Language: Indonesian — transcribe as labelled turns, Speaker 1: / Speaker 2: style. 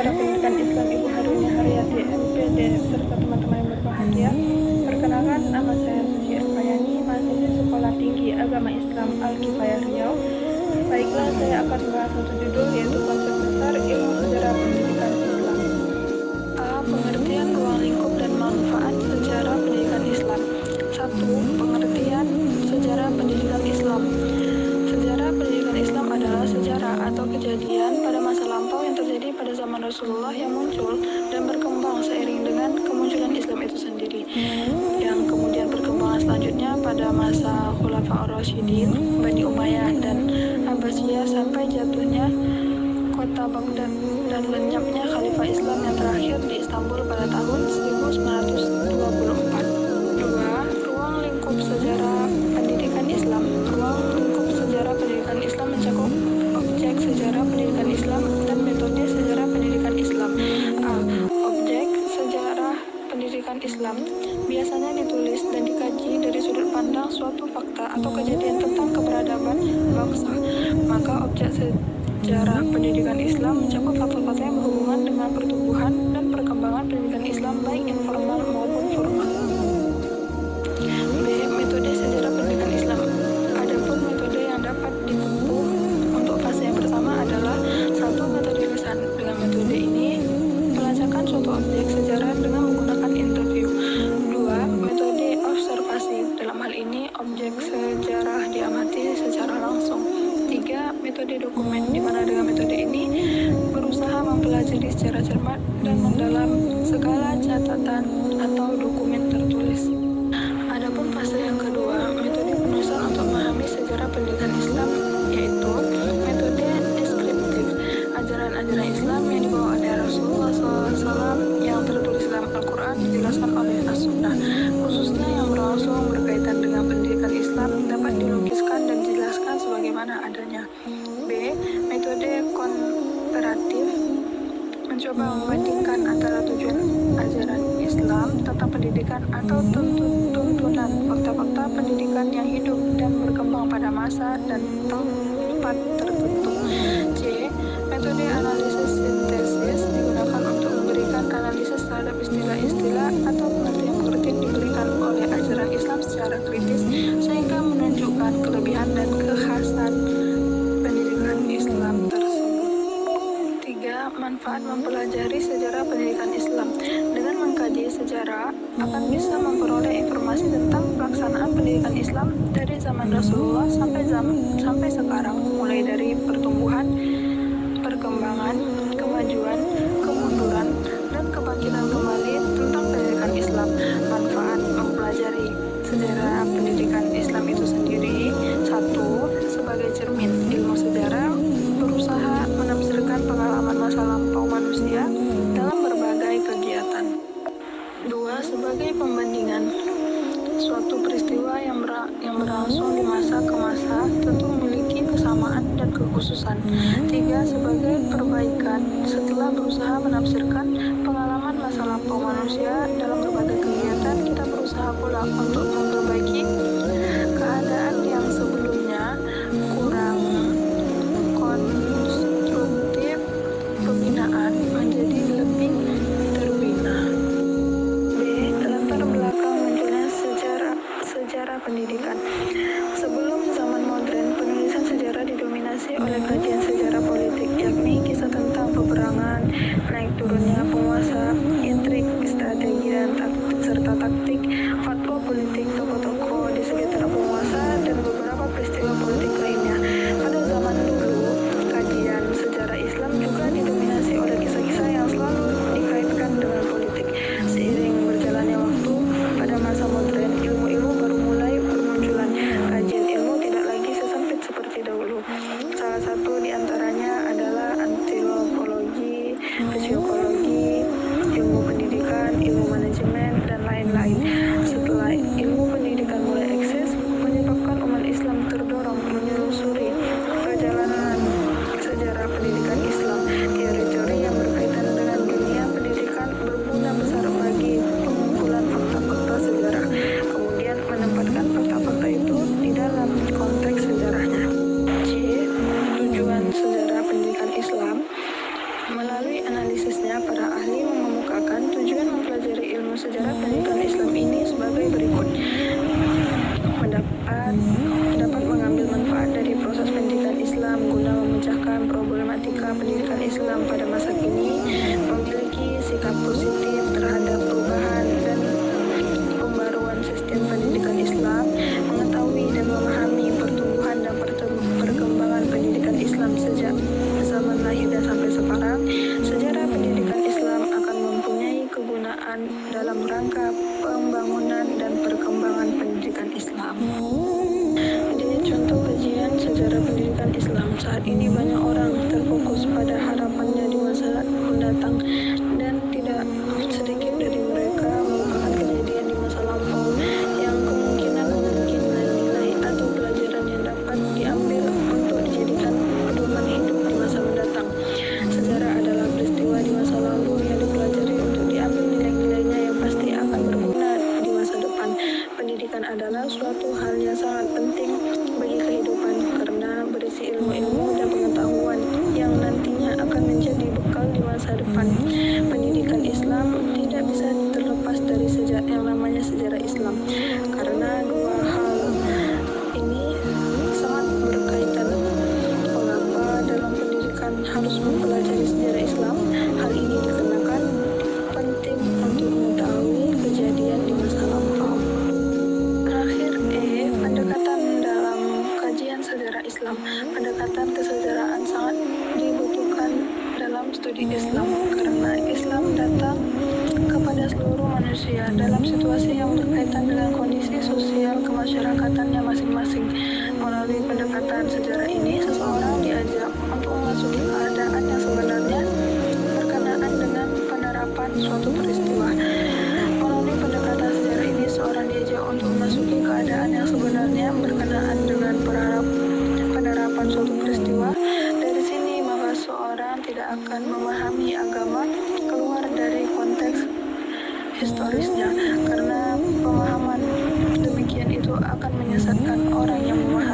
Speaker 1: Sejarah Pendidikan Islam Ibu Harunia Haryati MPD serta teman-teman yang berbahagia. Perkenalkan, nama saya Suci Erpayani, mahasiswi Sekolah Tinggi Agama Islam Al-Kifayah Riau. Baiklah, saya akan membahas satu judul yaitu konsep besar ilmu sejarah pendidikan Islam. A. Pengertian ruang lingkup dan manfaat sejarah pendidikan Islam. 1. Pengertian sejarah pendidikan Islam. Sejarah pendidikan Islam adalah sejarah atau kejadian pada masa lampau yang terjadi pada zaman Rasulullah yang muncul dan berkembang seiring dengan kemunculan Islam itu sendiri, yang kemudian perkembangan selanjutnya pada masa Khulafaur Rasyidin, Bani Umayyah dan Abbasiyah sampai jatuhnya kota Baghdad dan lenyapnya Khalifah Islam yang terakhir di Istanbul pada tahun 1924. 2. Ruang lingkup sejarah pendidikan Islam. Ruang lingkup sejarah pendidikan Islam mencakup objek sejarah pendidikan Islam dan metode sejarah pendidikan Islam. A. Objek sejarah pendidikan Islam biasanya ditulis dan dikaji dari sudut pandang suatu fakta atau kejadian tentang keberadaban bangsa. Maka objek sejarah pendidikan Islam mencakup fakta-fakta yang berhubungan dengan pertumbuhan dan perkembangan pendidikan Islam baik informal maupun formal. B. Metode sejarah pendidikan Islam. Adapun metode yang dapat ditempuh untuk fase yang pertama adalah 1. Metode lisan. Dengan metode ini pelacakan suatu objek sejarah dengan menggunakan interview. 2. Metode observasi. Dalam hal ini objek sejarah diamati secara langsung. 3. Metode dokumen, di mana dengan metode ini berusaha mempelajari secara cermat dan mendalam segala catatan atau dokumen tertulis. Adapun fase yang kedua, metode penulisan untuk memahami sejarah pendidikan Islam, yaitu metode deskriptif. Ajaran-ajaran Islam yang dibawa oleh Rasulullah SAW yang tertulis dalam Al-Quran dijelaskan oleh As-Sunnah, khususnya yang berlangsung berkaitan dengan pendidikan Islam dapat dilukiskan dan dijelaskan sebagaimana adanya. B. Metode komparatif mencoba membandingkan antara tujuan ajaran Islam tentang pendidikan atau tuntunan fakta-fakta pendidikan yang hidup dan berkembang pada masa dan tempat tertentu. C. Metode analisis sintesis digunakan untuk memberikan analisis terhadap istilah-istilah atau pengertian-pengertian diberikan oleh ajaran Islam secara kritis sehingga menunjukkan kelebihan dan kekhasan pendidikan Islam tersebut. 3. Manfaat mempelajari sejarah pendidikan Islam. Dengan mengkaji sejarah akan bisa memperoleh informasi tentang pelaksanaan pendidikan Islam dari zaman Rasulullah sampai sekarang, mulai dari pertumbuhan, perkembangan, kemajuan, kemunduran, dan kebangkitan kembali tentang pendidikan Islam. Manfaat mempelajari sejarah pendidikan Islam itu sendiri. 1. Sebagai cermin, ilmu sejarah berusaha menafsirkan pengalaman masa lampau manusia dalam berbagai kegiatan. 2. Sebagai pembandingan, suatu peristiwa yang berlangsung di masa ke masa tentu memiliki kesamaan dan kekhususan. 3. Sebagai perbaikan, setelah berusaha menafsirkan pengalaman masa lampau manusia dalam berbagai kegiatan, kita berusaha pula untuk memperbaiki keadaan yang sebelumnya kurang konstruktif, pembinaan menjadi lebih terbina. B. Latar belakang munculnya sejarah pendidikan. Sebelum zaman modern, penulisan sejarah didominasi oleh kajian sejarah politik, yakni kisah tentang peperangan, naik turunnya penguasa, intrik, strategi dan serta taktik, fatwa politik, sejarah pendidikan Islam ini sebagai berikut. Dapat mengambil manfaat dari proses pendidikan Islam guna memecahkan problematika pendidikan Islam pada masa kini, memiliki sikap positif terhadap perubahan dan pembaruan sistem pendidikan Islam, mengetahui dan memahami pertumbuhan dan perkembangan pendidikan Islam sejak zaman lahirnya sampai sekarang. Sejarah pendidikan Islam akan mempunyai kegunaan dalam rangka pembangunan dan perkembangan pendidikan Islam. Jadi contoh kajian sejarah pendidikan Islam. Saat ini banyak orang terfokus pada harapannya di masa mendatang dan tidak sedikit dari mereka melupakan kejadian di masa lampau yang kemungkinan memiliki nilai-nilai atau pelajaran yang dapat diambil untuk dijadikan pedoman hidup di masa mendatang. Sejarah adalah peristiwa di masa lalu yang dipelajari untuk diambil nilai-nilainya yang pasti akan berguna di masa depan. Pendidikan adalah suatu hal yang sangat penting bagi kehidupan karena berisi ilmu-ilmu dan pengetahuan yang nantinya akan menjadi bekal di masa depan. Pendidikan Islam tidak bisa terlepas dari yang namanya sejarah Islam karena dua hal ini sangat berkaitan. Mengapa dalam pendidikan harus mempelajari sejarah Islam? Hal ini dikarenakan penting untuk mengetahui kejadian di masa lampau. Terakhir, pendekatan dalam kajian sejarah Islam. Pendekatan kesejarahan sangat dibutuhkan dalam studi Islam karena Islam datang kepada seluruh manusia dalam situasi yang berkaitan dengan kondisi sosial kemasyarakatannya masing-masing. Melalui pendekatan sejarah ini, seseorang diajak untuk memasuki keadaan yang sebenarnya berkenaan dengan penerapan suatu peristiwa. Melalui pendekatan sejarah ini, seorang diajak untuk memasuki keadaan yang sebenarnya berkenaan dengan penerapan suatu peristiwa. Dari sini, maka seorang tidak akan memahami agama keluar dari konteks historisnya, karena pemahaman demikian itu akan menyesatkan orang yang memahami